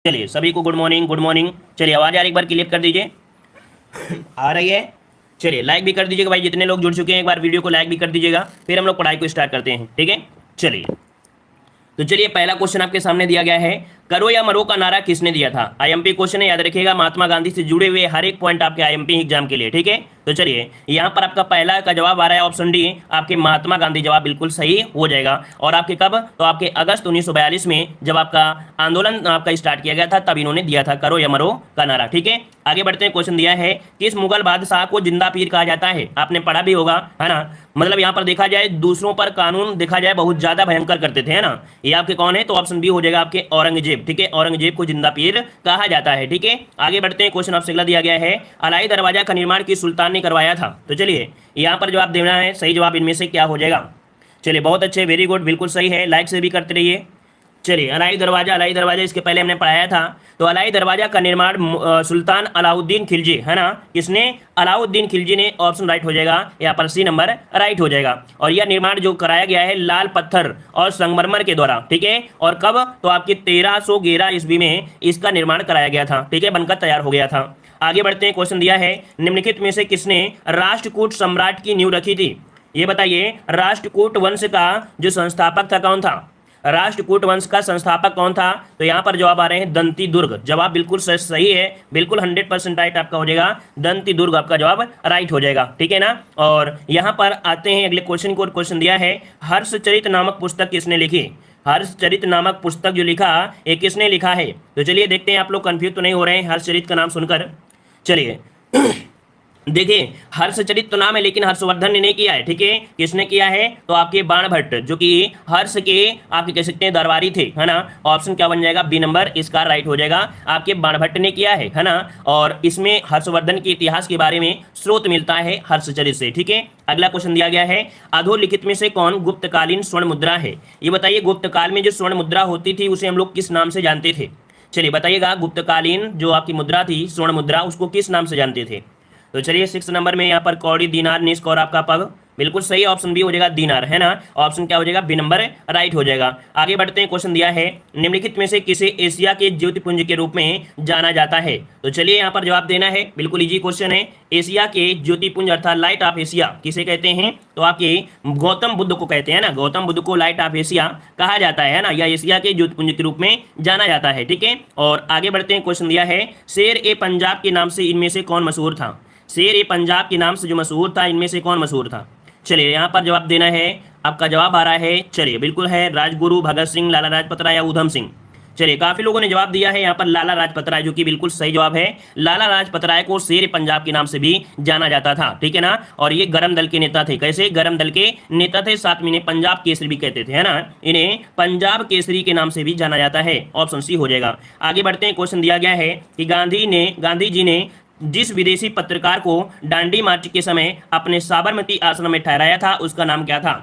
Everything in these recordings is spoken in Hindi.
चलिए सभी को गुड मॉर्निंग गुड मॉर्निंग। चलिए आवाज़ यार एक बार क्लियर कर दीजिए। आ रही है? चलिए लाइक भी कर दीजिएगा भाई, जितने लोग जुड़ चुके हैं एक बार वीडियो को लाइक भी कर दीजिएगा, फिर हम लोग पढ़ाई को स्टार्ट करते हैं। ठीक है, चलिए तो चलिए पहला क्वेश्चन आपके सामने दिया गया है, करो या मरो का नारा किसने दिया था। आईएमपी क्वेश्चन है, याद रखिएगा महात्मा गांधी से जुड़े हुए हर एक पॉइंट आपके आईएमपी एग्जाम के लिए। ठीक है, तो चलिए यहाँ पर आपका पहला का जवाब आ रहा है ऑप्शन डी, आपके महात्मा गांधी। जवाब बिल्कुल सही हो जाएगा। और आपके कब, तो आपके अगस्त 1942 में जब आपका आंदोलन आपका स्टार्ट किया गया था तब इन्होंने दिया था करो या मरो का नारा। ठीक है, आगे बढ़ते हैं। क्वेश्चन दिया है, किस मुगल बादशाह को जिंदा पीर कहा जाता है। आपने पढ़ा भी होगा, है ना। मतलब यहाँ पर देखा जाए दूसरों पर कानून देखा जाए बहुत ज्यादा भयंकर करते थे, है ना। ये आपके कौन है, तो ऑप्शन बी हो जाएगा आपके औरंगजेब। ठीक है, औरंगजेब को जिंदा पीर कहा जाता है। ठीक है, आगे बढ़ते हैं। क्वेश्चन आपसे अगला दिया गया है, अलाई दरवाजा का निर्माण किस सुल्तान ने करवाया था। तो चलिए यहाँ पर जवाब देना है, सही जवाब इनमें से क्या हो जाएगा। चलिए बहुत अच्छे, वेरी गुड, बिल्कुल सही है। लाइक से भी करते रहिए। चलिए अलाई दरवाजा इसके पहले हमने पढ़ाया था। तो अलाई दरवाजा का निर्माण सुल्तान अलाउद्दीन खिलजी, है ना, किसने, अलाउद्दीन खिलजी ने। ऑप्शन राइट हो जाएगा, यहाँ पर सी नंबर राइट हो जाएगा। और यह निर्माण जो कराया गया है लाल पत्थर और संगमरमर के द्वारा। ठीक है, और कब, तो आपकी 1311 ईस्वी में इसका निर्माण कराया गया था। ठीक है, बनकर तैयार हो गया था। आगे बढ़ते हैं। क्वेश्चन दिया है, निम्नलिखित में से किसने राष्ट्रकूट सम्राट की नींव रखी थी। ये बताइए, राष्ट्रकूट वंश का जो संस्थापक था कौन था। राष्ट्रकूट वंश का संस्थापक कौन था। तो यहाँ पर जवाब आ रहे हैं दंती दुर्ग। जवाब बिल्कुल सही है, बिल्कुल 100% राइट आपका हो जाएगा। दंती दुर्ग आपका जवाब राइट हो जाएगा। ठीक है ना। और यहाँ पर आते हैं अगले क्वेश्चन को। क्वेश्चन दिया है, हर्षचरित नामक पुस्तक किसने लिखी। हर्षचरित नामक पुस्तक जो लिखा, ये किसने लिखा है। तो चलिए देखते हैं, आप लोग कंफ्यूज तो नहीं हो रहे हैं हर्षचरित का नाम सुनकर। चलिए देखिए, हर्षचरित तो नाम है लेकिन हर्षवर्धन ने नहीं किया है। ठीक है, किसने किया है, तो आपके बाणभट्ट, जो कि हर्ष के आपके कह सकते हैं दरबारी थे, है ना। ऑप्शन क्या बन जाएगा, बी नंबर इसका राइट हो जाएगा। आपके बाणभट्ट ने किया है ना। और इसमें हर्षवर्धन के इतिहास के बारे में स्रोत मिलता है हर्षचरित से। ठीक है, अगला क्वेश्चन दिया गया है, अधोलिखित में से कौन गुप्तकालीन स्वर्ण मुद्रा है। ये बताइए, गुप्तकाल में जो स्वर्ण मुद्रा होती थी उसे हम लोग किस नाम से जानते थे। चलिए बताइएगा, गुप्तकालीन जो आपकी मुद्रा थी स्वर्ण मुद्रा, उसको किस नाम से जानते थे। तो चलिए 6 नंबर में यहाँ पर कौड़ी, दीनार, निस्क और आपका पग, बिल्कुल सही ऑप्शन बी हो जाएगा, दीनार, है ना। ऑप्शन क्या हो जाएगा, बी नंबर राइट हो जाएगा। आगे बढ़ते हैं। क्वेश्चन दिया है, निम्नलिखित में से किसे एशिया के ज्योतिपुंज के रूप में जाना जाता है। तो चलिए यहाँ पर जवाब देना है, बिल्कुल इजी क्वेश्चन है। एशिया के ज्योतिपुंज अर्थात लाइट ऑफ एशिया किसे कहते हैं, तो आपके गौतम बुद्ध को कहते हैं ना। गौतम बुद्ध को लाइट ऑफ एशिया कहा जाता है ना, या एशिया के ज्योतिपुंज के रूप में जाना जाता है। ठीक है, और आगे बढ़ते हैं। क्वेश्चन दिया है, शेर ए पंजाब के नाम से इनमें से कौन मशहूर था। शेर ए पंजाब के नाम से जो मशहूर था, इनमें से कौन मशहूर था। चलिए यहाँ पर जवाब देना है, आपका जवाब आ रहा है, चलिए बिल्कुल है राजगुरु, भगत सिंह, लाला लाजपत राय या उधम सिंह। चलिए काफी लोगों ने जवाब दिया है यहाँ पर लाला लाजपत राय, जो कि बिल्कुल सही जवाब है। लाला लाजपत राय को शेर पंजाब के नाम से भी जाना जाता था। ठीक है ना। और ये गरम दल के नेता थे। कैसे, गरम दल के नेता थे, साथ में इन्हें पंजाब केसरी भी कहते थे, है ना। इन्हें पंजाब केसरी के नाम से भी जाना जाता है। ऑप्शन सी हो जाएगा। आगे बढ़ते हैं। क्वेश्चन दिया गया है कि गांधी जी ने जिस विदेशी पत्रकार को डांडी मार्च के समय अपने साबरमती आश्रम में ठहराया था, उसका नाम क्या था।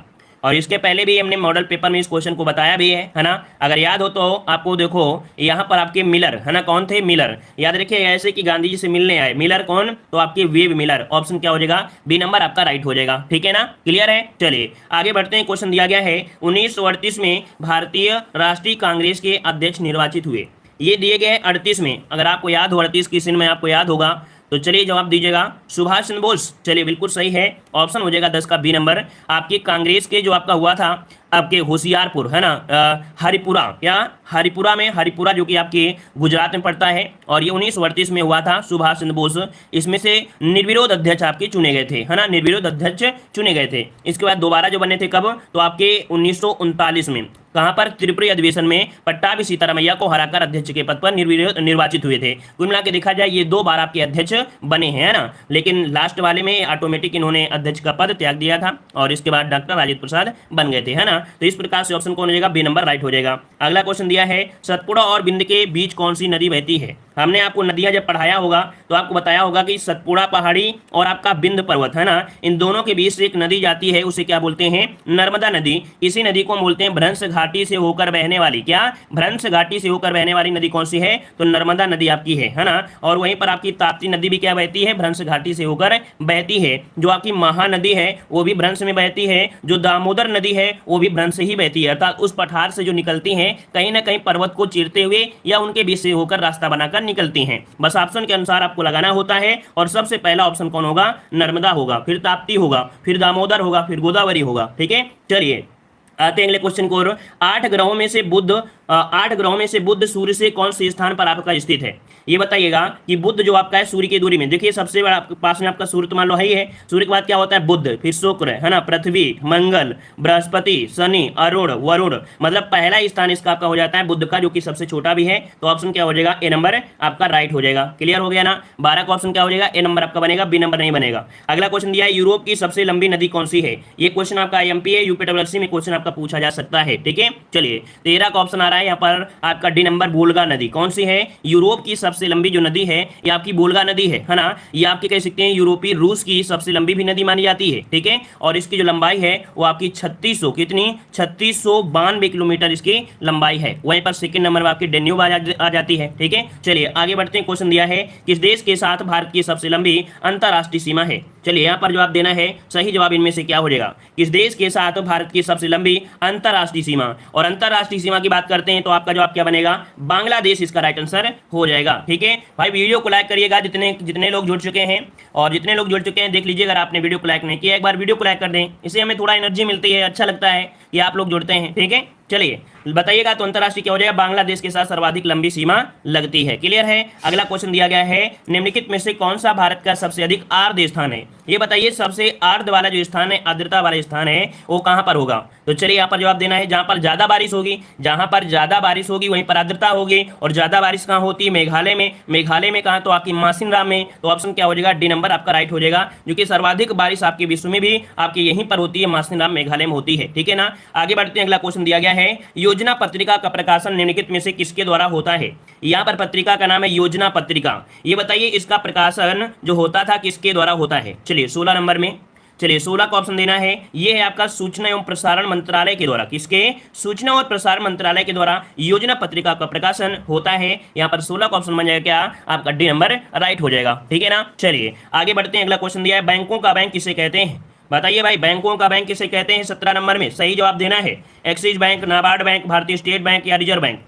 और इसके पहले भी हमने मॉडल पेपर में इस क्वेश्चन को बताया भी है ना। अगर याद हो तो आपको देखो, यहाँ पर आपके मिलर, है ना, कौन थे, मिलर। याद रखिए, ऐसे कि गांधी जी से मिलने आए, मिलर कौन, तो आपके वेब मिलर। ऑप्शन क्या हो जाएगा, बी नंबर आपका राइट हो जाएगा। ठीक है ना, क्लियर है। चलिए आगे बढ़ते हैं। क्वेश्चन दिया गया है, 1938 में भारतीय राष्ट्रीय कांग्रेस के अध्यक्ष निर्वाचित हुए। ये दिए गए 38 में, अगर आपको याद हो 38 किस दिन में आपको याद होगा, तो चलिए जवाब दीजिएगा, सुभाष चंद्र बोस। चलिए बिल्कुल सही है, ऑप्शन हो जाएगा 10 का बी नंबर। आपके कांग्रेस के जो आपका हुआ था आपके होशियारपुर, है ना, हरिपुरा, या हरिपुरा में, हरिपुरा जो कि आपके गुजरात में पड़ता है, और ये 1938 में हुआ था। सुभाष चंद्र बोस इसमें से निर्विरोध अध्यक्ष आपके चुने गए थे, है ना, निर्विरोध अध्यक्ष चुने गए थे। इसके बाद दोबारा जो बने थे कब, तो आपके 1939 में, कहां पर, त्रिपुरी अधिवेशन में पट्टाभी सीतारामैया को हराकर अध्यक्ष के पद पर निर्वाचित हुए थे। कुल मिला के देखा जाए ये 2 बार आपके अध्यक्ष बने हैं, है ना। लेकिन लास्ट वाले में ऑटोमेटिक इन्होंने अध्यक्ष का पद त्याग दिया था, और इसके बाद डॉक्टर राजेंद्र प्रसाद बन गए थे, है ना। तो इस प्रकार से ऑप्शन कौन हो जाएगा, बी नंबर राइट हो जाएगा। अगला क्वेश्चन दिया है, सतपुड़ा और बिंद के बीच कौन सी नदी बहती है। हमने आपको नदियां जब पढ़ाया होगा तो आपको बताया होगा कि सतपुड़ा पहाड़ी और आपका बिंद पर्वत, है ना, इन दोनों के बीच से एक नदी जाती है, उसे क्या बोलते हैं, नर्मदा नदी। इसी नदी को बोलते हैं भ्रंश घाटी से होकर बहने वाली, क्या, भ्रंश घाटी से होकर बहने वाली नदी कौन सी है, तो नर्मदा नदी आपकी है ना। और वहीं पर आपकी ताप्ती नदी भी क्या बहती है, भ्रंश घाटी से होकर बहती है। जो आपकी महानदी है वो भी भ्रंश में बहती है, जो दामोदर नदी है वो भी भ्रंश से ही बहती है, अर्थात उस पठार से जो निकलती हैं कहीं ना कहीं पर्वत को चीरते हुए या उनके बीच से होकर रास्ता बनाकर निकलती हैं। बस ऑप्शन के अनुसार आपको लगाना होता है और सबसे पहला ऑप्शन कौन होगा? नर्मदा होगा, फिर ताप्ती होगा, फिर दामोदर होगा, फिर गोदावरी होगा। ठीक है, चलिए आते हैं अगले क्वेश्चन को। 8 ग्रहों में से बुध सूर्य से कौन से स्थान पर आपका स्थित है? ये बताइएगा कि बुध जो आपका है सूर्य की दूरी में, देखिए सबसे बड़ा पास में आपका सूर्य तो मान लो है ही है, सूर्य के बाद क्या होता है? बुध, फिर शुक्र है ना, पृथ्वी, मंगल, बृहस्पति, शनि, अरुण, वरुण, मतलब पहला स्थान इसका आपका हो जाता है बुध का, जो कि सबसे छोटा भी है। तो ऑप्शन क्या हो जाएगा? ए नंबर आपका राइट हो जाएगा। क्लियर हो गया ना? 12 का ऑप्शन क्या हो जाएगा? ए नंबर आपका बनेगा, बी नंबर नहीं बनेगा। अगला क्वेश्चन दिया है यूरोप की सबसे लंबी नदी कौन सी है? ये क्वेश्चन आपका IMP है, यूपीडब्ल्यूएससी में क्वेश्चन आपका पूछा जा सकता है। ठीक है, चलिए 13 का ऑप्शन आ रहा है यहाँ पर आपका डी नंबर, वोल्गा नदी। कौन सी है? यूरोप की सबसे लंबी जो नदी है ये आपकी वोल्गा नदी है ना। ये आपकी कह सकते हैं यूरोपीय रूस की सबसे लंबी भी नदी मानी जाती है। ठीक है, और इसकी जो लंबाई है वो आपकी 3600 कितनी 3692 किलोमीटर इसकी लंबाई है। वहीं पर सेकंड नंबर में आपकी डेन्यूब आ जाती है। ठीक है, चलिए आगे बढ़ते हैं। क्वेश्चन दिया है किस देश के साथ भारत की सबसे लंबी अंतरराष्ट्रीय सीमा है? चलिए यहाँ पर जवाब देना है, सही जवाब इनमें से क्या हो जाएगा? किस देश के साथ भारत की सबसे लंबी अंतरराष्ट्रीय सीमा, और अंतरराष्ट्रीय सीमा की बात करते हैं तो आपका जवाब क्या बनेगा? बांग्लादेश इसका राइट आंसर हो जाएगा। ठीक है भाई, वीडियो को लाइक करिएगा जितने लोग जुड़ चुके हैं, और जितने लोग जुड़ चुके हैं देख लीजिए, अगर आपने वीडियो को लाइक नहीं किया एक बार वीडियो को लाइक कर दें, इससे हमें थोड़ा एनर्जी मिलती है, अच्छा लगता है कि आप लोग जुड़ते हैं। ठीक है, चलिए बताइएगा तो अंतरराष्ट्रीय क्या हो जाएगा? बांग्लादेश के साथ सर्वाधिक लंबी सीमा लगती है। क्लियर है? अगला क्वेश्चन दिया गया है निम्नलिखित में से कौन सा भारत का सबसे अधिक आर्द्र स्थान है? ये बताइए सबसे आर्द्र वाला जो स्थान है, आर्द्रता वाला स्थान है, वो कहां पर होगा? तो चलिए यहाँ पर जवाब देना है, जहां पर ज्यादा बारिश होगी, जहां पर ज्यादा बारिश होगी वहीं पर आर्द्रता होगी। और ज्यादा बारिश कहां होती है? मेघालय में। मेघालय में कहां? तो आपकी मासिनराम में। तो ऑप्शन क्या हो जाएगा? डी नंबर आपका राइट हो जाएगा, जो कि सर्वाधिक बारिश आपके विश्व में भी आपकी यहीं पर होती है, मासिनराम मेघालय में होती है। ठीक है ना? आगे बढ़ते हैं, अगला क्वेश्चन दिया गया है योजना पत्रिका का प्रकाशन निम्नलिखित में से किसके द्वारा होता है? यहाँ पर पत्रिका का नाम है योजना पत्रिका। ये बताइए इसका प्रकाशन जो होता था किसके द्वारा होता है? चलिए 16 नंबर में, चलिए 16 का ऑप्शन देना है, ये है आपका सूचना एवं प्रसारण मंत्रालय के द्वारा। किसके? सूचना और प्रसारण मंत्रालय के द्वारा योजना पत्रिका का प्रकाशन होता है। यहाँ पर 16 का ऑप्शन बन जाएगा क्या? आपका डी नंबर राइट हो जाएगा। ठीक है ना? चलिए आगे बढ़ते हैं, अगला क्वेश्चन दिया है बैंकों का बैंक किसे कहते हैं? बताइए भाई, बैंकों का बैंक किसे कहते हैं? 17 नंबर में सही जवाब देना है, एक्सिस बैंक, नाबार्ड बैंक, भारतीय स्टेट बैंक या रिजर्व बैंक।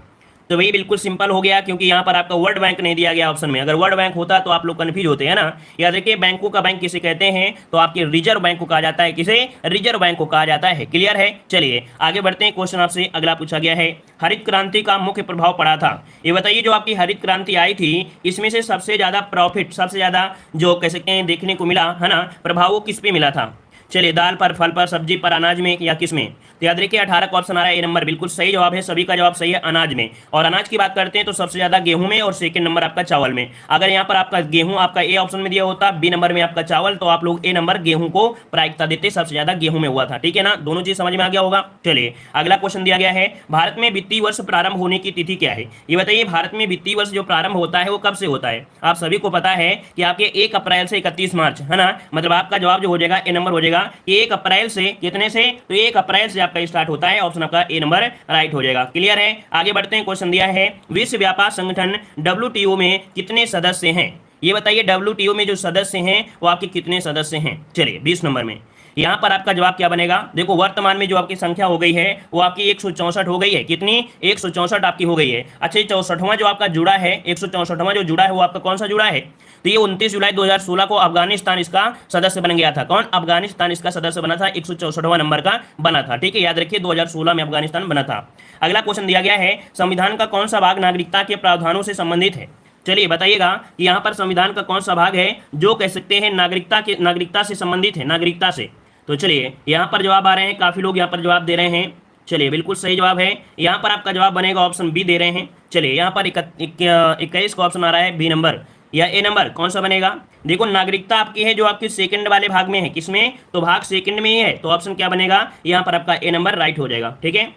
तो वही बिल्कुल सिंपल हो गया, क्योंकि यहाँ पर आपका वर्ल्ड बैंक नहीं दिया गया ऑप्शन में। अगर वर्ल्ड बैंक होता तो आप लोग कन्फ्यूज होते हैं ना। याद रखिए बैंकों का बैंक किसे कहते हैं? तो आपके रिजर्व बैंक को कहा जाता है। किसे? रिजर्व बैंक को कहा जाता है। क्लियर है? चलिए आगे बढ़ते हैं, क्वेश्चन आपसे अगला पूछा गया है हरित क्रांति का मुख्य प्रभाव पड़ा था। ये बताइए जो आपकी हरित क्रांति आई थी इसमें से सबसे ज्यादा प्रॉफिट, सबसे ज्यादा जो कह सकते हैं देखने को मिला है ना प्रभाव, वो किस पे मिला था? चलिए दाल पर, फल पर, सब्जी पर, अनाज में या किस में? तो याद रखिए 18 का ऑप्शन आ रहा है, ए नंबर बिल्कुल सही जवाब है, सभी का जवाब सही है, अनाज में। और अनाज की बात करते हैं तो सबसे ज्यादा गेहूं में और सेकंड नंबर आपका चावल में। अगर यहाँ पर आपका गेहूं आपका ए ऑप्शन में दिया होता, बी नंबर में आपका चावल, तो आप लोग ए नंबर गेहूं को प्रायिकता देते, सबसे ज्यादा गेहूं में हुआ था। ठीक है ना? दोनों चीज समझ में आ गया होगा। चलिए अगला क्वेश्चन दिया गया है भारत में वित्तीय वर्ष प्रारंभ होने की तिथि क्या है? ये बताइए भारत में वित्तीय वर्ष जो प्रारंभ होता है वो कब से होता है? आप सभी को पता है कि आपके 1 अप्रैल से 31 मार्च है ना, मतलब आपका जवाब जो हो जाएगा ए नंबर हो जाएगा। 1 अप्रैल से कितने से? तो 1 अप्रैल से आपका स्टार्ट होता है, ऑप्शन आपका ए नंबर राइट हो जाएगा। क्लियर है? आगे बढ़ते हैं, क्वेश्चन दिया है विश्व व्यापार संगठन WTO में कितने सदस्य हैं? ये बताइए WTO में जो सदस्य हैं वो आपके कितने सदस्य हैं? चलिए 20 नंबर में यहाँ पर आपका जवाब क्या बनेगा? देखो वर्तमान में जो आपकी संख्या हो गई है वो आपकी 164 हो गई है। कितनी? 164 आपकी हो गई है। अच्छा 64वां जो आपका जुड़ा है, 164वां जो जुड़ा है वो आपका कौन सा जुड़ा है? तो ये 29 जुलाई 2016 को अफगानिस्तान इसका सदस्य बन गया था। कौन? अफगानिस्तान इसका सदस्य बना था, 164वां नंबर का बना था। ठीक है, याद रखिए 2016 में अफगानिस्तान बना था। अगला क्वेश्चन दिया गया है संविधान का कौन सा भाग नागरिकता के प्रावधानों से संबंधित है? चलिए बताइएगा कि यहाँ पर संविधान का कौन सा भाग है जो कह सकते हैं नागरिकता से संबंधित है, नागरिकता से। तो चलिए यहाँ पर जवाब आ रहे हैं, काफी लोग यहाँ पर जवाब दे रहे हैं। चलिए बिल्कुल सही जवाब है, यहाँ पर आपका जवाब बनेगा ऑप्शन बी दे रहे हैं। चलिए यहाँ पर 21 का ऑप्शन आ रहा है, बी नंबर या ए नंबर कौन सा बनेगा? देखो नागरिकता आपकी है जो आपकी सेकंड वाले भाग में है। किसमें? तो भाग सेकंड में ही है, तो ऑप्शन क्या बनेगा? यहाँ पर आपका ए नंबर राइट हो जाएगा। ठीक है,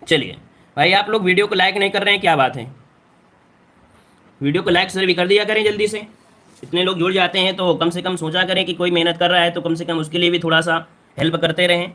चलिए भाई आप लोग वीडियो को लाइक नहीं कर रहे हैं, क्या बात है? वीडियो को लाइक शेयर भी कर दिया करें जल्दी से। इतने लोग जुड़ जाते हैं तो कम से कम सोचा करें कि कोई मेहनत कर रहा है तो कम से कम उसके लिए भी थोड़ा सा हेल्प करते रहें।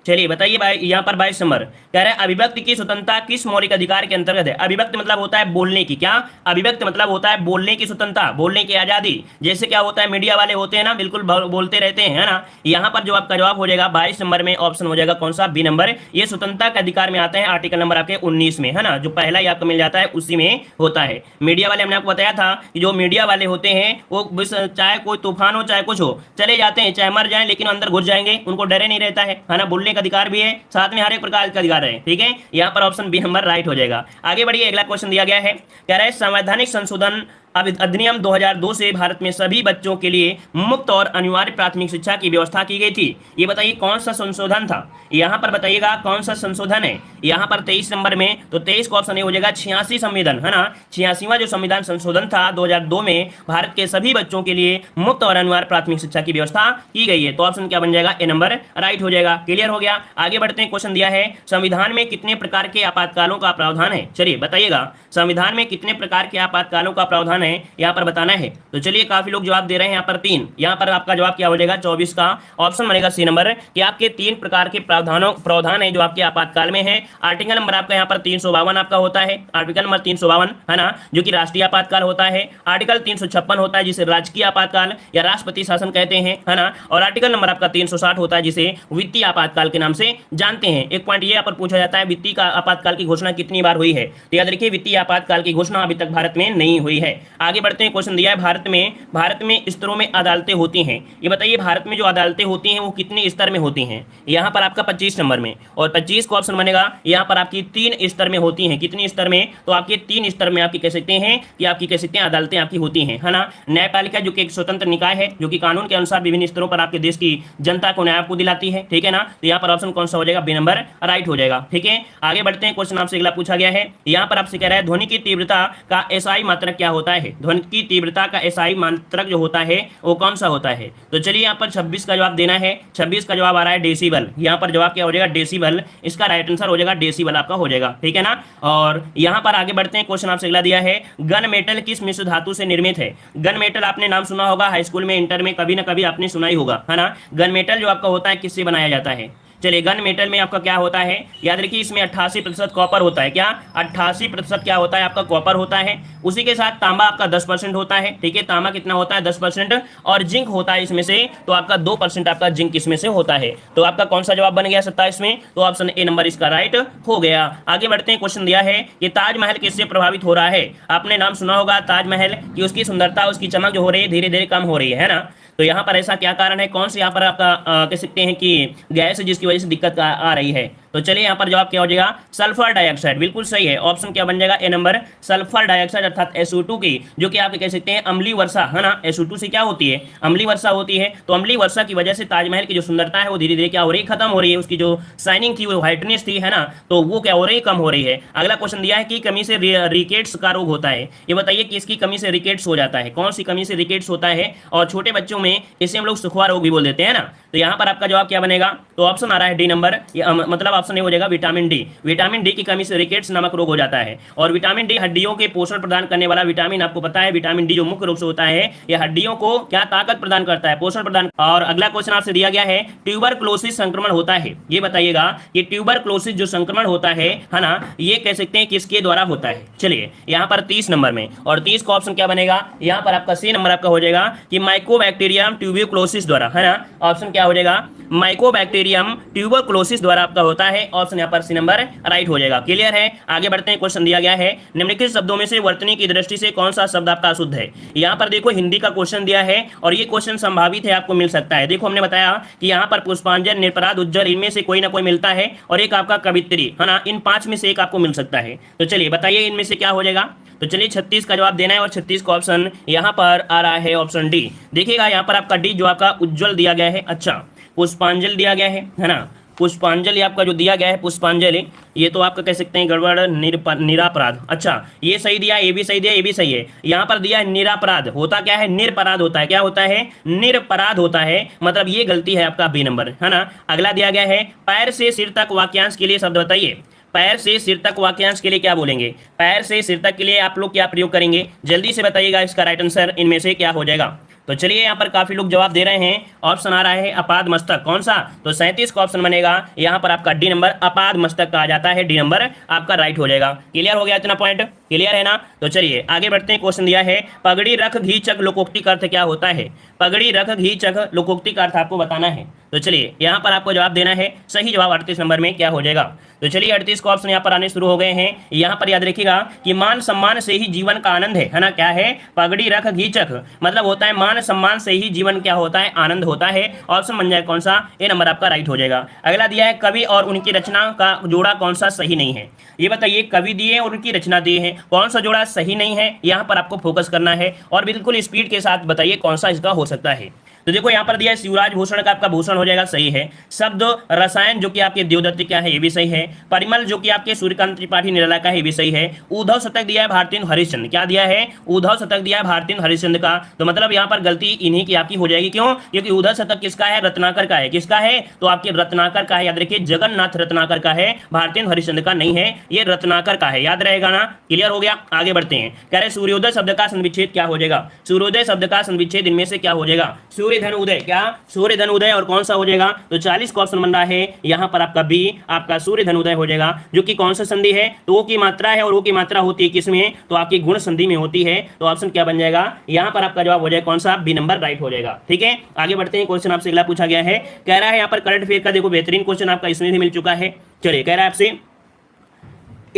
चलिए बताइए भाई, यहाँ पर 22 नंबर कह रहे हैं अभिव्यक्ति की स्वतंत्रता किस मौलिक अधिकार के अंतर्गत है। अभिव्यक्ति मतलब होता है बोलने की, क्या अभिव्यक्ति मतलब होता है बोलने की स्वतंत्रता, बोलने की आजादी। जैसे क्या होता है मीडिया वाले होते हैं ना, बिल्कुल बोलते रहते हैं, है ना। यहाँ पर जो आपका जवाब हो जाएगा 22 नंबर में ऑप्शन हो जाएगा कौन सा, बी नंबर। ये स्वतंत्रता के अधिकार में आते हैं आर्टिकल नंबर आपके 19 में, है ना। जो पहला ही आपको मिल जाता है उसी में होता है। मीडिया वाले हमने आपको बताया था कि जो मीडिया वाले होते हैं वो चाहे कोई तूफान हो चाहे कुछ हो चले जाते हैं, चाहे मर जाए लेकिन अंदर घुस जाएंगे, उनको डरे नहीं रहता है ना। बोलने का अधिकार भी है, साथ में हर एक प्रकार का अधिकार है, ठीक है। यहाँ पर ऑप्शन बी नंबर राइट हो जाएगा। आगे बढ़िए, अगला क्वेश्चन दिया गया है, कह रहा है संवैधानिक संशोधन अधिनियम 2002 से भारत में सभी बच्चों के लिए मुफ्त और अनिवार्य प्राथमिक शिक्षा की व्यवस्था की गई थी। ये बताइए कौन सा संशोधन था, यहाँ पर बताइएगा कौन सा संशोधन है। यहाँ पर 23 नंबर में, तो 23 का ऑप्शन हो जाएगा 86 संविधान, है ना। 86वां जो संविधान संशोधन था 2002 में भारत के सभी बच्चों के लिए मुफ्त और अनिवार्य प्राथमिक शिक्षा की व्यवस्था की गई है। तो ऑप्शन क्या बन जाएगा, ए नंबर राइट हो जाएगा। क्लियर हो गया। आगे बढ़ते हैं, क्वेश्चन दिया है संविधान में कितने प्रकार के आपातकालों का प्रावधान है। चलिए बताइएगा संविधान में कितने प्रकार के आपातकालों का प्रावधान है, यहाँ पर बताना है। तो चलिए काफी लोग जवाब दे रहे हैं यहाँ पर 3। यहाँ पर आपका जवाब क्या हो जाएगा, 24 का ऑप्शन बनेगा सी नंबर, कि आपके 3 प्रकार के प्रावधान है जो आपके आपातकाल में है। आर्टिकल नंबर आपका यहाँ पर 352 आपका होता है, आर्टिकल नंबर 352, है ना, जो कि राष्ट्रीय आपातकाल होता है। आर्टिकल 356 होता है जिसे राजकीय आपातकाल या राष्ट्रपति शासन कहते हैं, है ना। और आर्टिकल नंबर आपका 360 होता है जिसे वित्तीय आपातकाल के नाम से जानते हैं। एक पॉइंट ये यहाँ पर पूछा जाता है वित्तीय आपातकाल की घोषणा कितनी बार हुई है, तो याद रखिए वित्तीय आपातकाल की घोषणा अभी तक भारत में नहीं हुई है। आगे बढ़ते हैं, क्वेश्चन दिया है भारत में स्तरों में अदालतें होती हैं। ये बताइए भारत में जो अदालतें होती हैं वो कितने स्तर में होती हैं। यहाँ पर आपका 25 नंबर में, और 25 का ऑप्शन बनेगा यहाँ पर आपकी 3 स्तर में होती हैं। कितने स्तर में, तो आपके 3 स्तर में आपकी कह सकते हैं कि आपकी कह सकते हैं अदालतें आपकी होती हैं, है ना। न्यायपालिका जो कि एक स्वतंत्र निकाय है जो कि कानून के अनुसार विभिन्न स्तरों पर आपके देश की जनता को न्याय आपको दिलाती है, ठीक है ना। तो यहाँ पर ऑप्शन कौन सा हो जाएगा, बी नंबर राइट हो जाएगा, ठीक है। आगे बढ़ते हैं, क्वेश्चन आपसे अगला पूछा गया है, यहाँ पर आपसे कह रहा है ध्वनि की तीव्रता का एसआई मात्रक क्या होता है। ध्वनि की तीव्रता का एसआई मात्रक जो होता है वो कौन सा होता है। तो चलिए यहाँ पर 26 का जवाब देना है। 26 का जवाब आ रहा है डेसिबल। यहाँ पर जवाब क्या हो जाएगा, डेसिबल। इसका राइट आंसर हो जाएगा डेसिबल आपका हो जाएगा, ठीक है ना। और यहाँ पर आगे बढ़ते हैं, क्वेश्चन आपसे अगला दिया है गन मेटल किस मिश्र धातु से निर्मित है। गन मेटल आपने नाम सुना होगा, हाई स्कूल में इंटर में कभी ना कभी आपने सुना ही होगा, है ना। गन मेटल जो आपका होता है किससे बनाया जाता है। चलिए गन मेटल में आपका क्या होता है, याद रखिए इसमें 88% कॉपर होता है। क्या 88% क्या होता है आपका, कॉपर होता है। उसी के साथ तांबा आपका 10% होता है, ठीक है। तांबा कितना होता है, 10%। और जिंक होता है इसमें से, तो आपका 2% आपका जिंक इसमें से होता है। तो आपका कौन सा जवाब बन गया 27 में, तो ऑप्शन ए नंबर इसका राइट हो गया। आगे बढ़ते हैं, क्वेश्चन दिया है कि ताजमहल किससे प्रभावित हो रहा है। आपने नाम सुना होगा ताजमहल की, उसकी सुंदरता उसकी चमक जो हो रही है धीरे धीरे कम हो रही है ना। तो यहाँ पर ऐसा क्या कारण है, कौन से यहाँ पर आपका कह सकते हैं कि गैस है जिसकी वजह से दिक्कत आ रही है। तो चलिए यहाँ पर जवाब क्या हो जाएगा, सल्फर डाइऑक्साइड। बिल्कुल सही है, ऑप्शन क्या बन जाएगा, ए नंबर सल्फर डाइऑक्साइड अर्थात SO2 की, जो कि आप कह सकते हैं अम्लीय वर्षा, है ना। SO2 से क्या होती है, अम्लीय वर्षा होती है। तो अम्लीय वर्षा की वजह से ताजमहल की जो सुंदरता है वो धीरे धीरे क्या हो रही है, खत्म हो रही है। उसकी जो शाइनिंग थी, वो व्हाइटनेस थी, है ना, तो वो क्या हो रही है, कम हो रही है। अगला क्वेश्चन दिया है कि कमी से रिकेट्स का रोग होता है। ये बताइए कि इसकी कमी से रिकेट्स हो जाता है, कौन सी कमी से रिकेट्स होता है। और छोटे बच्चों में इसे हम लोग सुखवा रोग भी बोल देते हैं ना। तो यहाँ पर आपका जवाब क्या बनेगा, तो ऑप्शन आ रहा है डी नंबर, मतलब ऑप्शन ए हो जाएगा विटामिन डी। विटामिन डी की कमी से रिकेट्स नामक रोग हो जाता है। और विटामिन डी हड्डियों के पोषण प्रदान करने वाला विटामिन, आपको पता है विटामिन डी जो मुख्य रूप से होता है यह हड्डियों को क्या ताकत प्रदान करता है, पोषण प्रदान। और अगला क्वेश्चन आपसे दिया गया है ट्यूबरक्लोसिस संक्रमण होता है। ये बताइएगा कि ट्यूबरक्लोसिस जो संक्रमण होता है ना, ये कह सकते हैं किसके द्वारा होता है। चलिए यहाँ पर 30 नंबर में, और 30 का ऑप्शन क्या बनेगा, यहाँ पर आपका सी नंबर आपका हो जाएगा कि माइकोबैक्टीरियम ट्यूबरक्लोसिस द्वारा, है ना। ऑप्शन क्या हो जाएगा, माइकोबैक्टीरियम ट्यूबरक्लोसिस द्वारा आपका होता है। ऑप्शन यहाँ पर सी नंबर राइट हो जाएगा। क्लियर है। आगे बढ़ते हैं, क्वेश्चन दिया गया है निम्नलिखित शब्दों में से वर्तनी की दृष्टि से कौन सा शब्द आपका अशुद्ध है। यहाँ पर देखो हिंदी का क्वेश्चन दिया है और ये क्वेश्चन संभावित है, आपको मिल सकता है। देखो हमने बताया कि यहाँ पर पुष्पांजलि, निरपराध, उज्जवल, इनमें से कोई ना कोई मिलता है, और एक आपका कवित्री, है ना। इन 5 में से एक आपको मिल सकता है। तो चलिए बताइए इनमें से क्या हो जाएगा। तो चलिए 36 का जवाब देना है, और 36 का ऑप्शन यहाँ पर आ रहा है ऑप्शन डी। देखिएगा यहाँ पर आपका डी जो आपका उज्जवल दिया गया है, अच्छा पुष्पांजलि दिया गया है ना। पुष्पांजलि आपका जो दिया गया है पुष्पांजलि, ये तो आपका कह सकते हैं गड़बड़, निरापराध। अच्छा ये सही दिया, ये भी सही दिया, ये भी सही है। यहाँ पर दिया है निरापराध, होता क्या है, निरपराध होता है। क्या होता है, निरपराध होता है, मतलब ये गलती है आपका बी नंबर, है ना। अगला दिया गया है पैर से सिर तक वाक्यांश के लिए शब्द बताइए। पैर से सिर तक वाक्यांश के लिए क्या बोलेंगे, पैर से सिर तक के लिए आप लोग क्या प्रयोग करेंगे, जल्दी से बताइएगा इसका राइट आंसर इनमें से क्या हो जाएगा। तो चलिए यहाँ पर काफी लोग जवाब दे रहे हैं। ऑप्शन आ रहा है अपाद मस्तक, कौन सा? तो 37 का ऑप्शन बनेगा यहाँ पर आपका डी नंबर, अपाद मस्तक कहा जाता है, डी नंबर आपका राइट हो जाएगा। क्लियर हो गया इतना पॉइंट? क्लियर है ना? तो चलिए आगे बढ़ते हैं। क्वेश्चन दिया है पगड़ी रख घी चक लोकोक्ति का अर्थ क्या होता है? पगड़ी रख घी चक लोकोक्ति का अर्थ आपको बताना है। तो चलिए यहाँ पर आपको जवाब देना है। सही जवाब 38 नंबर में क्या हो जाएगा? तो चलिए 38 का ऑप्शन यहाँ पर आने शुरू हो गए हैं। यहाँ पर याद रखिएगा कि मान सम्मान से ही जीवन का आनंद है ना? क्या है? पगड़ी रख घी चक मतलब होता है मान सम्मान से ही जीवन क्या होता है? आनंद होता है। ऑप्शन बन जाए कौन सा? ए नंबर आपका राइट हो जाएगा। अगला दिया है कवि और उनकी रचना का जोड़ा कौन सा सही नहीं है? ये बताइए, कवि दिए और उनकी रचना दिए हैं, कौन सा जोड़ा सही नहीं है? यहाँ पर आपको फोकस करना है और बिल्कुल स्पीड के साथ बताइए कौन सा इसका हो सकता है। तो देखो यहाँ पर दिया है शिवराज भूषण का आपका भूषण हो जाएगा, सही है। शब्द रसायन जो कि आपके देवदत्त क्या है, ये भी सही है। परिमल जो कि आपके सूर्यकांत त्रिपाठी निराला का है, ये भी सही है। उद्धव शतक दिया है भारतीय हरिश्चंद्र, क्या दिया है? उद्धव शतक दिया है भारतीय हरिश्चंद्र का। तो मतलब यहाँ पर गलती इन्हीं की आपकी हो जाएगी। क्यों? क्योंकि उद्धव शतक किसका है? रत्नाकर का है। किसका है? तो आपके रत्नाकर का है। याद रखिए जगन्नाथ रत्नाकर का है, भारतीय हरिश्चंद्र का नहीं है, ये रत्नाकर का है। याद रहेगा ना? क्लियर हो गया? आगे बढ़ते हैं। कह रहे सूर्योदय शब्द का संविच्छेद क्या हो जाएगा? सूर्योदय शब्द का संविच्छेद इनमें से क्या हो जाएगा? सूर्य धन उदय, क्या? सूर्य धन उदय। और कौन सा हो जाएगा? तो 40 का ऑप्शन बन रहा है यहाँ पर आपका बी, आपका सूर्य धन उदय हो जाएगा, जो कि कौन सा संधि है? तो ओ की मात्रा है, और ओ की मात्रा होती है किसमें? तो आपकी गुण संधि में होती है। तो ऑप्शन क्या बन जाएगा? यहाँ पर आपका जवाब हो जाएगा कौन सा? बी नंबर राइट हो जाएगा। ठीक है, आगे बढ़ते हैं। क्वेश्चन आपसे अगला पूछा गया है, कह रहा है यहाँ पर करंट अफेयर का देखो बेहतरीन क्वेश्चन आपका इसमें भी मिल चुका है। चलिए, कह रहा है आपसे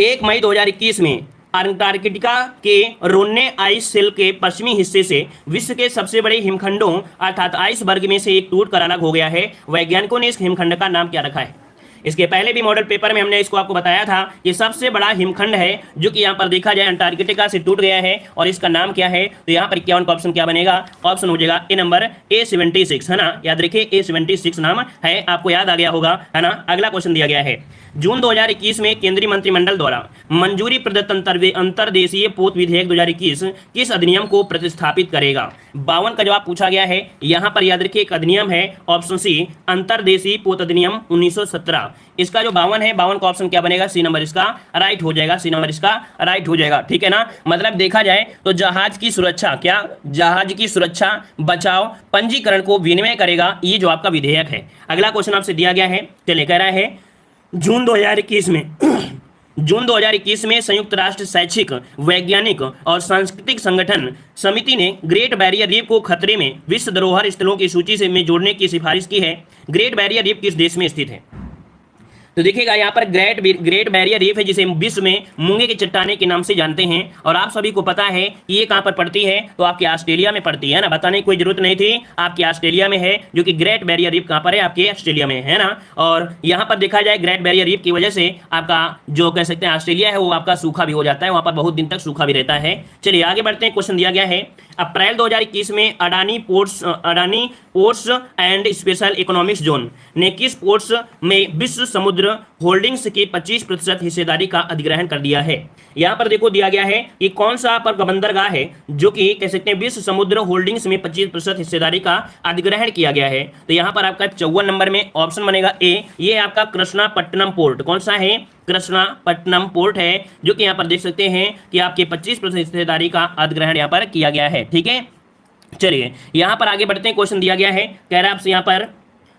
1 मई 2021 में अंटार्कटिका के रोन्ने आइस शेल के पश्चिमी हिस्से से विश्व के सबसे बड़े हिमखंडों अर्थात आइसबर्ग में से एक टूटकर अलग हो गया है। वैज्ञानिकों ने इस हिमखंड का नाम क्या रखा है? इसके पहले भी मॉडल पेपर में हमने इसको आपको बताया था कि सबसे बड़ा हिमखंड है जो कि यहाँ पर देखा जाए अंटार्कटिका से टूट गया है, और इसका नाम क्या है? तो यहाँ पर 51 का ऑप्शन क्या बनेगा? ऑप्शन हो जाएगा ए नंबर A76, है ना? याद रखिए A76 नाम है, आपको याद आ गया होगा, है ना? अगला क्वेश्चन दिया गया है, जून 2021 में केंद्रीय मंत्रिमंडल द्वारा मंजूरी प्रदत्त अंतर्देशीय पोत विधेयक 2021 किस अधिनियम को प्रतिस्थापित करेगा? 52 का जवाब पूछा गया है। यहाँ पर याद रखिए एक अधिनियम है, ऑप्शन सी अंतर्देशीय पोत अधिनियम 1917। इसका जो 52 है, 52 का ऑप्शन क्या बनेगा? सी नंबर इसका राइट हो जाएगा। सी नंबर इसका राइट हो जाएगा। ठीक है ना? मतलब देखा जाए तो जहाज की सुरक्षा, क्या? जहाज की सुरक्षा, बचाव, पंजीकरण को विनिमय करेगा, ये जो आपका विधेयक है। अगला क्वेश्चन आपसे दिया गया है, चलिए कह रहा है जून 2021 में जून 2021 में संयुक्त राष्ट्र शैक्षिक, वैज्ञानिक और सांस्कृतिक संगठन समिति ने ग्रेट बैरियर रीफ को खतरे में विश्व धरोहर स्थलों की सूची से में जोड़ने की सिफारिश की है। ग्रेट बैरियर रीफ किस देश में स्थित है? तो देखिएगा यहाँ पर ग्रेट बैरियर रीफ है, जिसे विश्व में मूंगे की चट्टाने के नाम से जानते हैं, और आप सभी को पता है कि ये कहाँ पर पड़ती है? तो आपके ऑस्ट्रेलिया में पड़ती है ना? बताने की कोई जरूरत नहीं थी, आपके ऑस्ट्रेलिया में है, जो कि ग्रेट बैरियर रीफ कहाँ पर है? आपके ऑस्ट्रेलिया में है ना? और यहाँ पर देखा जाए ग्रेट बैरियर रीफ की वजह से आपका जो कह सकते हैं ऑस्ट्रेलिया है वो आपका सूखा भी हो जाता है, वहाँ पर बहुत दिन तक सूखा भी रहता है। चलिए आगे बढ़ते हैं। क्वेश्चन दिया गया है, अप्रैल 2021 में Adani ports and special economic zone ने किस पोर्ट्स में विश्व समुद्र होल्डिंग्स की 25% हिस्सेदारी का अधिग्रहण कर दिया है? यहाँ पर देखो दिया गया है कि कौन सा पर बंदरगाह है जो कि कह सकते हैं विश्व समुद्र होल्डिंग्स में 25% हिस्सेदारी का अधिग्रहण किया गया है। तो यहाँ पर आपका 54 नंबर में ऑप्शन बनेगा ए, ये आपका कृष्णापट्टनम पोर्ट। कौन सा है? कृष्णापट्टनम पोर्ट है, जो कि यहाँ पर देख सकते हैं कि आपके 25% हिस्सेदारी का अधिग्रहण यहाँ पर किया गया है। ठीक है, चलिए यहाँ पर आगे बढ़ते हैं। क्वेश्चन दिया गया है, कह रहा है आपसे यहाँ पर,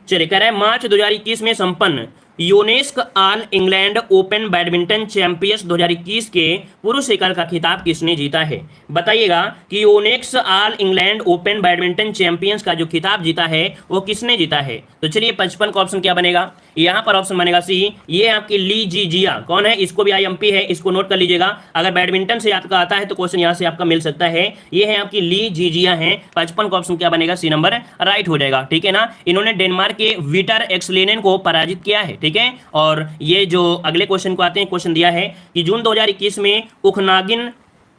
चलिए कह रहा है मार्च 2021 में संपन्न UNESCO all England open badminton champions 2021 के पुरुष एकल का खिताब किसने जीता है? बताइएगा कि UNESCO all England open badminton champions का जो खिताब जीता है वो किसने जीता है? तो चलिए 55 का ऑप्शन क्या बनेगा? यहाँ पर ऑप्शन बनेगा सी, ये आपकी ली जीजिया। कौन है? इसको भी IMP है, इसको नोट कर लीजिएगा। अगर बैडमिंटन से आपका आता है तो क्वेश्चन यहाँ से आपका मिल सकता है। ये है आपकी ली जीजिया है। 55 का ऑप्शन क्या बनेगा? सी नंबर राइट हो जाएगा। ठीक है ना? इन्होंने डेनमार्क के विटर एक्सलेनेन को पराजित किया है। ठीक है, और ये जो अगले क्वेश्चन को आते हैं, क्वेश्चन दिया है कि जून 2021 में उखनागिन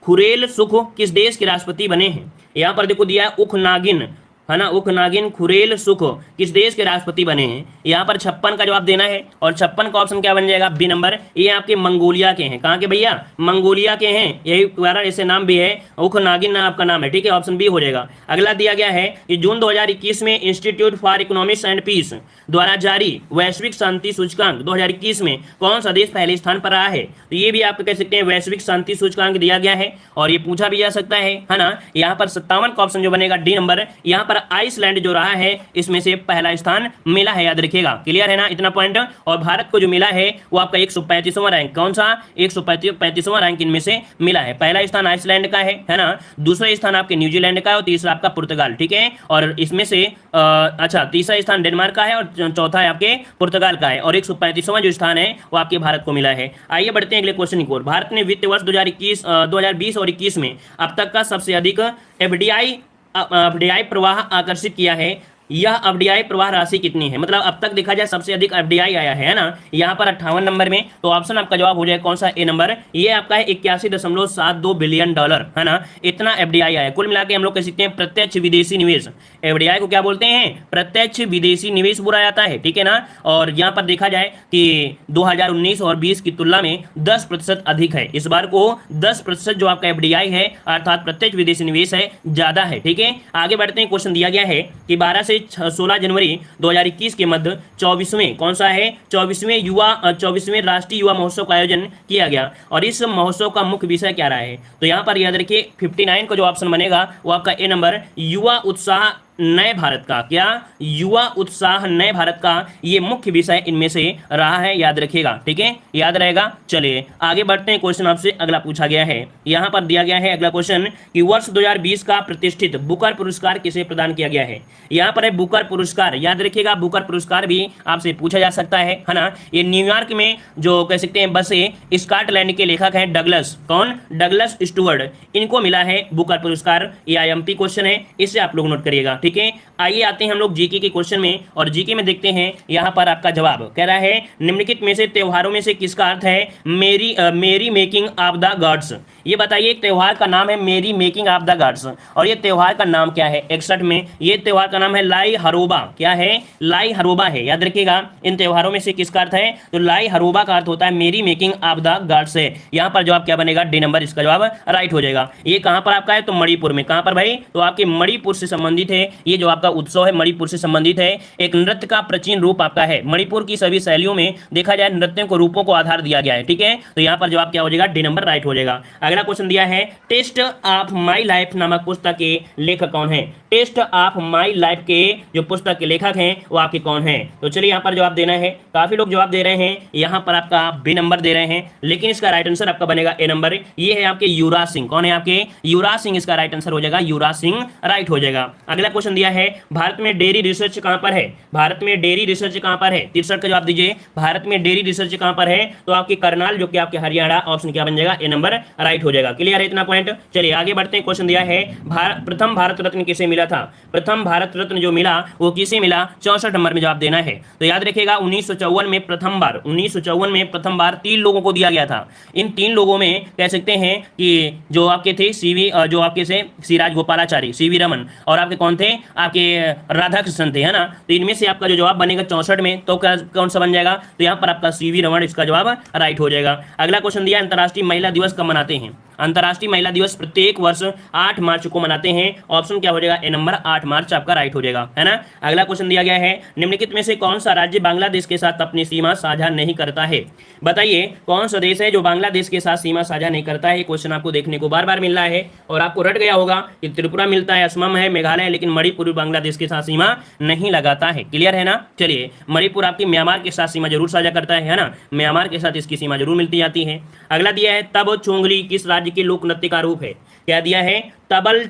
खुरेल सुख किस देश के राष्ट्रपति बने हैं? यहाँ पर देखो दिया है उखनागिन है ना, उख नागिन खुरेल सुख किस देश के राष्ट्रपति बने हैं? यहाँ पर 56 का जवाब देना है और 56 का ऑप्शन क्या बन जाएगा? B number. ये आपके मंगोलिया के हैं। कहाँ के भैया? मंगोलिया के हैं, यही कारण ऐसे नाम भी है, उख नागिन आपका नाम है, ठीक है, ऑप्शन बी हो जाएगा। अगला दिया गया है कि जून 2021 में institute for economics and peace द्वारा जारी वैश्विक शांति सूचकांक 2021 में कौन सा देश पहले स्थान पर रहा है? तो ये भी आप कह सकते हैं वैश्विक शांति सूचकांक दिया गया है और ये पूछा भी जा सकता है ना। यहाँ पर 57 का ऑप्शन जो बनेगा डी नंबर। यहाँ पर आइसलैंड जो रहा है इसमें से पहला स्थान मिला है, याद रखिएगा। क्लियर है ना इतना पॉइंट? और भारत को जो मिला है वो आपका 135वां रैंक, कौन सा? 135वां रैंक इनमें से मिला है। पहला स्थान आइसलैंड का है ना, दूसरा स्थान आपके न्यूजीलैंड का है और तीसरा आपका पुर्तगाल, ठीक है। और इसमें से अच्छा तीसरा स्थान डेनमार्क का है और चौथा है आपके पुर्तगाल का है और 135वां जो स्थान है वो आपके भारत को मिला है। आइए बढ़ते हैं अगले क्वेश्चन की ओर। भारत ने वित्त वर्ष 2020 और 21 में अब तक का सबसे अधिक एफडीआई प्रवाह आकर्षित किया है। यह एफडीआई प्रवाह राशि कितनी है? मतलब अब तक देखा जाए सबसे अधिक एफडीआई आया है ना, यहाँ पर 58 नंबर में। तो ऑप्शन आपका जवाब हो जाए कौन सा? ए नंबर। ये आपका है 81.72 बिलियन डॉलर, है ना, इतना एफडीआई आया। कुल मिला के हम लोग कह सकते हैं प्रत्यक्ष विदेशी निवेश। एफडीआई को क्या बोलते हैं? प्रत्यक्ष विदेशी निवेश बोला जाता है, ठीक है ना। और यहाँ पर देखा जाए कि 2019 और 20 की तुलना में 10% अधिक है। इस बार को 10% जो आपका एफडीआई है अर्थात प्रत्यक्ष विदेशी निवेश है, ज्यादा है, ठीक है। आगे बढ़ते हैं। क्वेश्चन दिया गया है कि 12 से 16 जनवरी 2021 के मध्य 24वें कौन सा है? 24वें राष्ट्रीय युवा महोत्सव का आयोजन किया गया और इस महोत्सव का मुख्य विषय क्या रहा है? तो यहाँ पर याद रखिए 59 का जो ऑप्शन बनेगा वो आपका ए नंबर, युवा उत्साह नए भारत का। क्या? युवा उत्साह नए भारत का ये मुख्य विषय इनमें से रहा है, याद रखिएगा, ठीक है, याद रहेगा। चलिए आगे बढ़ते हैं। क्वेश्चन आपसे अगला पूछा गया है, यहाँ पर दिया गया है अगला क्वेश्चन कि वर्ष 2020 का प्रतिष्ठित बुकर पुरस्कार किसे प्रदान किया गया है? यहाँ पर है बुकर पुरस्कार, याद रखिएगा। बुकर पुरस्कार भी आपसे पूछा जा सकता है ना। ये न्यूयॉर्क में जो कह सकते हैं बसे स्कॉटलैंड के लेखक हैं डगलस, कौन? डगलस स्टुअर्ट, इनको मिला है बुकर पुरस्कार। ये आईएमपी क्वेश्चन है, इसे आप लोग नोट करिएगा, ठीक है। आइए आते हैं हम लोग जीके के क्वेश्चन में और जीके में देखते हैं यहाँ पर आपका जवाब कह रहा है निम्नलिखित में से त्योहारों में से किसका अर्थ है मेरी मेकिंग ऑफ द गॉड्स? ये बताइए, त्योहार का नाम है मेरी मेकिंग ऑफ द गॉड्स और ये त्योहार का नाम क्या है? 61 में ये त्योहार का नाम है लाई हरोबा। क्या है? लाई हरोबा है, याद रखिएगा। इन त्योहारों में से किसका अर्थ है? तो लाई हरोबा का अर्थ होता है मेरी मेकिंग ऑफ द गॉड्स है। यहाँ पर जवाब क्या बनेगा? डी नंबर, इसका जवाब राइट हो जाएगा। ये कहाँ पर आपका है? तो मणिपुर में। कहाँ पर भाई? तो आपके मणिपुर से संबंधित है ये जो आपका उत्सव है, मणिपुर से संबंधित है। एक नृत्य का प्राचीन रूप आपका है। मणिपुर की सभी शैलियों में देखा जाए नृत्यों को रूपों को आधार दिया गया है, ठीक है। तो यहाँ पर जवाब क्या हो जाएगा? डी नंबर राइट हो जाएगा। अगला क्वेश्चन दिया है टेस्ट ऑफ माई लाइफ नामक पुस्तक के लेखक कौन है? टेस्ट ऑफ माई लाइफ के जो पुस्तक के लेखक हैं वो आपके कौन है? तो चलिए यहाँ पर जवाब देना है। काफी लोग जवाब दे रहे हैं, यहाँ पर आपका बी नंबर दे रहे हैं, लेकिन इसका राइट आंसर आपका बनेगा ए नंबर। ये है आपके युवराज सिंह। कौन है आपके? युवराज सिंह, इसका राइट आंसर हो जाएगा युवराज सिंह, राइट हो जाएगा। अगला क्वेश्चन दिया है भारत में डेयरी रिसर्च कहां पर है? भारत में डेयरी रिसर्च कहां पर है? 63 का जवाब दीजिए। भारत में डेयरी रिसर्च कहां पर है? तो आपके करनाल जो कि आपके हरियाणा, ऑप्शन क्या बन जाएगा? ए नंबर राइट हो जाएगा। क्लियर है इतना पॉइंट? चलिए आगे बढ़ते हैं। क्वेश्चन दिया है प्रथम भारत रत्न किसे मिला था? प्रथम भारत रत्न जो मिला वो किसे मिला? 64 नंबर में जवाब देना है। तो याद रखिएगा 1954 में प्रथम बार 3 लोगों को दिया गया था। इन 3 लोगों में कह सकते हैं कि जो आपके थे जो आपके से सी राजगोपालाचारी, सीवी रमन, और आपके कौन थे? आपके राधा कृष्णन थे, है ना। तो इनमें से आपका जो जवाब बनेगा 64 में, तो कौन सा बन जाएगा? तो यहाँ पर आपका सीवी रमन, इसका जवाब राइट हो जाएगा। अगला क्वेश्चन दिया अंतर्राष्ट्रीय महिला दिवस कब मनाते हैं? अंतर्राष्ट्रीय महिला दिवस प्रत्येक वर्ष 8 मार्च को मनाते हैं। ऑप्शन क्या हो जाएगा? ए नंबर 8 मार्च आपका राइट हो जाएगा, है ना। अगला क्वेश्चन दिया गया है निम्नलिखित में से कौन सा राज्य बांग्लादेश के साथ अपनी सीमा साझा नहीं करता है? बताइए कौन सा देश है जो बांग्लादेश के साथ सीमा साझा नहीं करता है? क्वेश्चन आपको देखने को बार बार मिल रहा है और आपको रट गया होगा कि त्रिपुरा मिलता है, असम है, मेघालय है, लेकिन मणिपुर बांग्लादेश के साथ सीमा नहीं लगाता है। क्लियर है ना। चलिए मणिपुर आपकी म्यांमार के साथ सीमा जरूर साझा करता है ना, म्यांमार के साथ इसकी सीमा जरूर मिलती जाती है। अगला दिया है तब चोंगली किस राज्य के लोक नृत्य का रूप है? क्या दिया है? तबल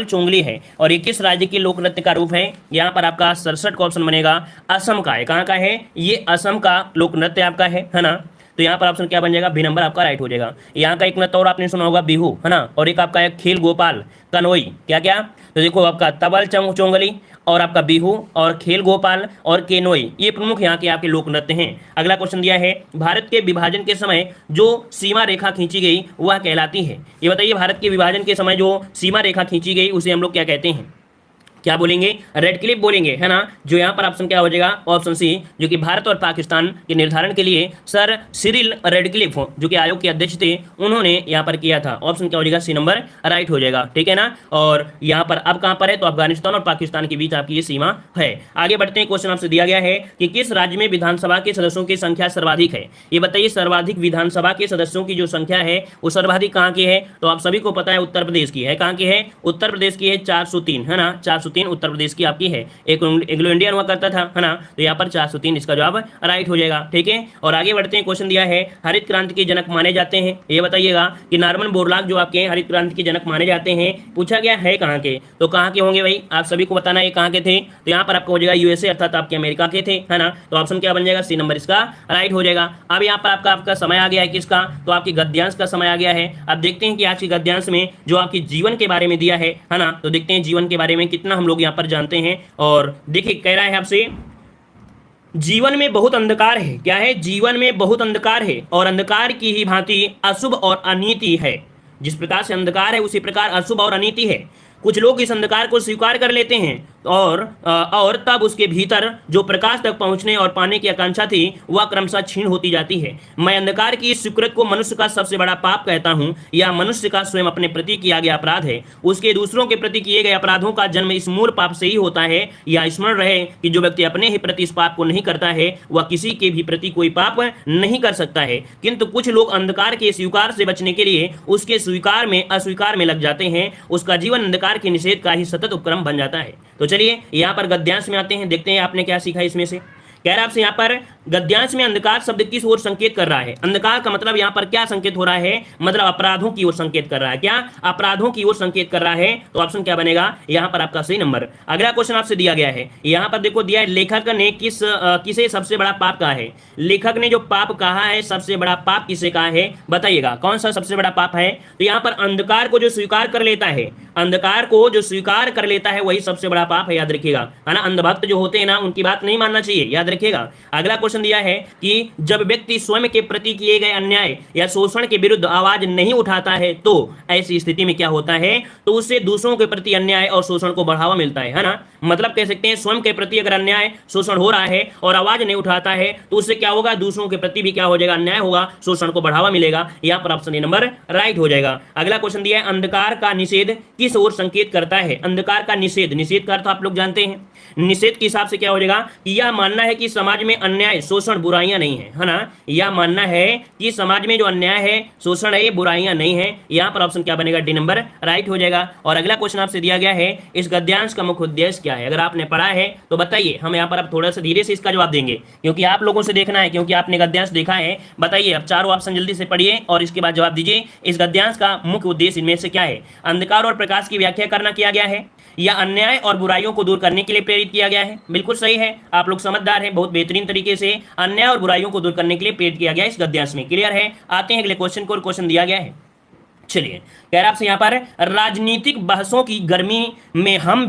चोंगली है और ये किस राज्य की लोक नृत्य का रूप है? यहाँ पर आपका 67 का ऑप्शन बनेगा, असम का है। कहाँ का है? ये असम का लोक नृत्य आपका है ना। तो यहाँ पर ऑप्शन क्या बन जाएगा? बी नंबर आपका राइट हो जाएगा। यहाँ का एक नृत्य और आपने सुना होगा बिहू, है ना, और एक आपका है खेल गोपाल कनोई। क्या क्या? तो देखो आपका तबल चोंगली और आपका बिहू और खेल गोपाल और केनोई, ये प्रमुख यहाँ के आपके लोक नृत्य हैं। अगला क्वेश्चन दिया है भारत के विभाजन के समय जो सीमा रेखा खींची गई वह कहलाती है? ये बताइए भारत के विभाजन के समय जो सीमा रेखा खींची गई उसे हम लोग क्या कहते हैं? क्या बोलेंगे? रेड क्लिफ बोलेंगे, है ना। जो यहाँ पर ऑप्शन क्या हो जाएगा? ऑप्शन सी, जो कि भारत और पाकिस्तान के निर्धारण के लिए सर सिरिल रेडक्लिफ जो कि आयोग के अध्यक्ष थे, उन्होंने यहाँ पर किया था। ऑप्शन क्या हो जाएगा? सी नंबर राइट हो जाएगा, ठीक है ना। और यहाँ पर अब कहाँ पर है? तो अफगानिस्तान और पाकिस्तान के बीच आपकी ये सीमा है। आगे बढ़ते हैं, क्वेश्चन आपसे दिया गया है कि किस राज्य में विधानसभा के सदस्यों की संख्या सर्वाधिक है? ये बताइए, सर्वाधिक विधानसभा के सदस्यों की जो संख्या है वो सर्वाधिक कहाँ की है? तो आप सभी को पता है उत्तर प्रदेश की है। कहाँ की है? उत्तर प्रदेश की है, 403, है ना। 403 उत्तर प्रदेश की आपकी है। एक एंग्लो इंडियन हुआ करता था, है ना। तो यहाँ पर 403 इसका जवाब राइट हो जाएगा, ठीक है। और आगे बढ़ते हैं, क्वेश्चन दिया है हरित क्रांति के जनक माने जाते हैं। ये बताइएगा कि नॉर्मन बोरलॉग जो आपके हरित क्रांति के जनक माने जाते हैं, पूछा गया है कहाँ के? तो कहाँ के होंगे भाई? आप सभी को बताना है कहाँ के थे। तो यहाँ पर आपको हो जाएगा यूएसए, अर्थात आपके अमेरिका के थे, है ना। तो ऑप्शन क्या बन जाएगा? सी नंबर इसका राइट हो जाएगा। अब यहाँ पर आपका समय आ गया है किसका? तो आपकी गद्यांश का समय आ गया है। अब देखते हैं कि आज की गद्यांश में जो आपकी जीवन के बारे में दिया है ना। तो देखते हैं जीवन के बारे में कितना हम लोग यहाँ पर जानते हैं। और देखिए कह रहा है आपसे, जीवन में बहुत अंधकार है। क्या है? जीवन में बहुत अंधकार है और अंधकार की ही भांति अशुभ और अनीति है। जिस प्रकार से अंधकार है उसी प्रकार अशुभ और अनीति है। कुछ लोग इस अंधकार को स्वीकार कर लेते हैं और तब उसके भीतर जो प्रकाश तक पहुंचने और पाने की आकांक्षा थी वह क्रमशः क्षीण होती जाती है। मैं अंधकार की इस स्वीकृत को मनुष्य का सबसे बड़ा पाप कहता हूं। यह मनुष्य का स्वयं अपने प्रति किया गया अपराध है। उसके दूसरों के प्रति किए गए अपराधों का जन्म इस मूल पाप से ही होता है। यह स्मरण रहे कि जो व्यक्ति अपने ही प्रति इस पाप को नहीं करता है वह किसी के भी प्रति कोई पाप नहीं कर सकता है। किंतु कुछ लोग अंधकार के स्वीकार से बचने के लिए उसके स्वीकार में अस्वीकार में लग जाते हैं। उसका जीवन अंधकार के निषेध का ही सतत उपक्रम बन जाता है। तो चलिए यहाँ पर गद्यांश में आते हैं, देखते हैं आपने क्या सीखा इसमें से। कह रहा आपसे यहाँ पर गद्यांश में अंधकार शब्द किस ओर संकेत कर रहा है? अंधकार का मतलब यहाँ पर क्या संकेत हो रहा है? मतलब अपराधों की ओर संकेत कर रहा है। क्या? अपराधों की ओर संकेत कर रहा है। तो ऑप्शन क्या बनेगा? यहाँ पर आपका सही नंबर। अगला क्वेश्चन आपसे दिया गया है, यहाँ पर देखो दिया है, लेखक ने किसे सबसे बड़ा पाप कहा है? लेखक ने जो पाप कहा है, सबसे बड़ा पाप किसे कहा है? बताइएगा कौन सा सबसे बड़ा पाप है? तो यहाँ पर अंधकार को जो स्वीकार कर लेता है, अंधकार को जो स्वीकार कर लेता है वही सबसे बड़ा पाप है, याद रखिएगा, है ना। अंधभक्त जो होते हैं ना, उनकी बात नहीं मानना चाहिए, याद रखिएगा। अगला क्वेश्चन दिया है कि जब व्यक्ति स्वयं के प्रति किए गए अन्याय या शोषण के विरुद्ध आवाज नहीं उठाता है तो ऐसी स्थिति में क्या होता है? तो उससे दूसरों के प्रति अन्याय और शोषण को बढ़ावा मिलता है ना। मतलब कह सकते हैं स्वयं के प्रति अगर अन्याय शोषण हो रहा है और आवाज नहीं उठाता है तो उससे क्या होगा? दूसरों के प्रति भी क्या हो जाएगा? अन्याय होगा, शोषण को बढ़ावा मिलेगा। यहाँ पर ऑप्शन ए नंबर राइट हो जाएगा। अगला क्वेश्चन दिया है, अंधकार का निषेध किस ओर संकेत करता है? अंधकार का निषेध, निषेध का अर्थ आप लोग जानते हैं। निषेध के हिसाब से क्या हो जाएगा? कि यह मानना है कि समाज में अन्याय शोषण बुराइयां नहीं है ना। यह मानना है कि समाज में जो अन्याय है शोषण है ये बुराइयां नहीं है। यहाँ पर ऑप्शन क्या बनेगा? डी नंबर राइट हो जाएगा। और अगला क्वेश्चन आपसे दिया गया है, इस गद्यांश का मुख्य उद्देश्य क्या है? अगर आपने पढ़ा है तो बताइए। हम यहाँ पर अब थोड़ा सा धीरे से इसका जवाब देंगे क्योंकि आप लोगों से देखना है, क्योंकि आपने गद्यांश देखा है। बताइए अब चारों ऑप्शन जल्दी से पढ़िए और इसके बाद जवाब दीजिए। इस गद्यांश का मुख्य उद्देश्य इनमें से क्या है? अंधकार और प्रकाश की व्याख्या करना किया गया है या अन्याय और बुराइयों को दूर करने के लिए प्रेरित किया गया है? बिल्कुल सही है, आप लोग समझदार हैं, बहुत बेहतरीन तरीके से अन्याय और बुराइयों को दूर करने के लिए प्रेरित किया गया इस गद्यांश में। क्लियर है? आते हैं अगले क्वेश्चन को। क्वेश्चन दिया गया है, चलिए कह रहा आपसे यहाँ पर, राजनीतिक बहसों की गर्मी में हम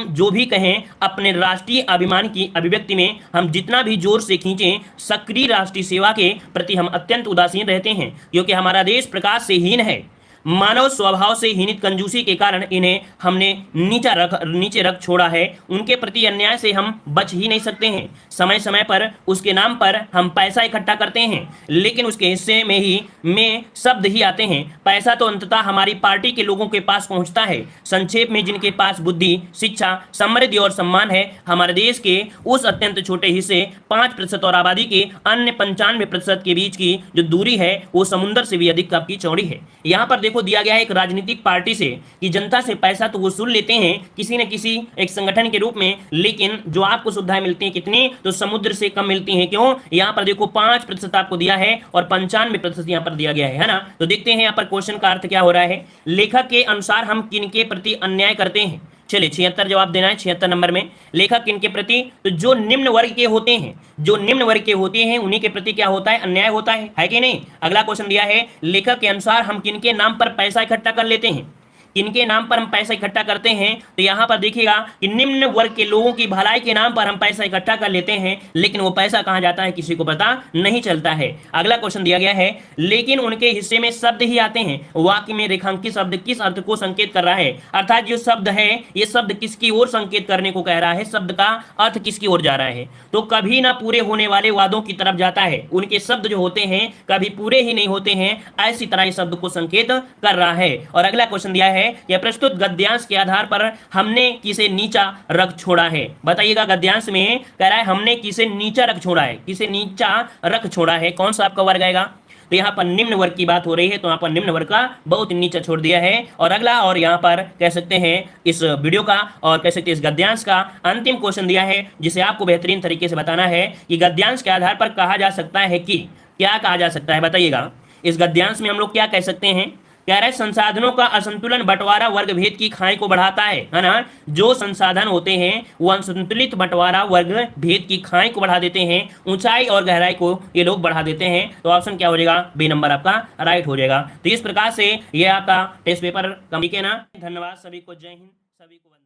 जो भी कहें अपने राष्ट्रीय अभिमान की अभिव्यक्ति में हम जितना भी जोर से खींचें, सक्रिय राष्ट्रीय सेवा के प्रति हम अत्यंत उदासीन रहते हैं क्योंकि हमारा देश प्रकाश से हीन है। मानव स्वभाव से हीनित कंजूसी के कारण इन्हें हमने नीचे रख छोड़ा है। उनके प्रति अन्याय से हम बच ही नहीं सकते हैं। समय समय पर उसके नाम पर हम पैसा इकट्ठा करते हैं लेकिन उसके हिस्से में शब्द ही आते हैं। पैसा तो अंततः हमारी पार्टी के लोगों के पास पहुंचता है। संक्षेप में, जिनके पास बुद्धि, शिक्षा, समृद्धि और सम्मान है, हमारे देश के उस अत्यंत छोटे हिस्से 5% और आबादी के अन्य 95% के बीच की जो दूरी है वो समुद्र से भी अधिक आपकी चौड़ी है। यहाँ पर को दिया गया है एक राजनीतिक पार्टी से कि जनता से पैसा तो वसूल लेते हैं किसी न किसी एक संगठन के रूप में, लेकिन जो आपको सुविधाएं मिलती हैं कितनी? तो समुद्र से कम मिलती हैं। क्यों? यहाँ पर देखो 5% आपको दिया है और 95% यहाँ पर दिया गया है ना। तो देखते हैं यहाँ पर क्वेश्चन का अर्थ क्या हो रहा है। लेखक के अनुसार हम किनके प्रति अन्याय करते हैं? चलिए 76 जवाब देना है, 76 नंबर में। लेखक किनके प्रति? तो जो निम्न वर्ग के होते हैं, जो निम्न वर्ग के होते हैं उन्हीं के प्रति क्या होता है? अन्याय होता है कि नहीं? अगला क्वेश्चन दिया है, लेखक के अनुसार हम किनके नाम पर पैसा इकट्ठा कर लेते हैं? किनके नाम पर हम पैसा इकट्ठा करते हैं, तो यहाँ पर देखिएगा कि निम्न वर्ग के लोगों की भलाई के नाम पर हम पैसा इकट्ठा कर लेते हैं, लेकिन वो पैसा कहाँ जाता है किसी को पता नहीं चलता है। अगला क्वेश्चन दिया गया है, लेकिन उनके हिस्से में शब्द ही आते हैं, वाक्य में रेखांकित शब्द किस अर्थ को संकेत कर रहा है। अर्थात जो शब्द है ये शब्द किसकी ओर संकेत करने को कह रहा है, शब्द का अर्थ किसकी ओर जा रहा है। तो कभी ना पूरे होने वाले वादों की तरफ जाता है, उनके शब्द जो होते हैं कभी पूरे ही नहीं होते हैं, ऐसी तरह इस शब्द को संकेत कर रहा है। और अगला क्वेश्चन दिया है, यह प्रस्तुत गद्यांश के आधार पर हमने किसे नीचा रख छोड़ा है। बताइएगा, गद्यांश में कह रहा है हमने किसे नीचा रख छोड़ा है, किसे नीचा रख छोड़ा है, कौन सा आपका वर्ग आएगा। तो यहाँ पर निम्न वर्ग की बात हो रही है, तो यहाँ पर निम्न वर्ग का बहुत नीचा छोड़ दिया है। और अगला, और यहाँ पर कह सकते हैं इस वीडियो का और कह सकते हैं इस गद्यांश का अंतिम क्वेश्चन दिया है, जिसे आपको बेहतरीन तरीके से बताना है कि गद्यांश के आधार पर कहा जा सकता है कि क्या कहा जा सकता है। बताइएगा, इस गद्यांश में हम लोग क्या कह सकते हैं। कह रहे संसाधनों का असंतुलन बंटवारा वर्ग भेद की खाई को बढ़ाता है ना। जो संसाधन होते हैं वो असंतुलित बंटवारा वर्ग भेद की खाई को बढ़ा देते हैं, ऊंचाई और गहराई को ये लोग बढ़ा देते हैं। तो ऑप्शन क्या हो जाएगा, बी नंबर आपका राइट हो जाएगा। तो इस प्रकार से ये आपका टेस्ट पेपर कंप्लीट है ना। धन्यवाद सभी को, जय हिंद, सभी को वंदे।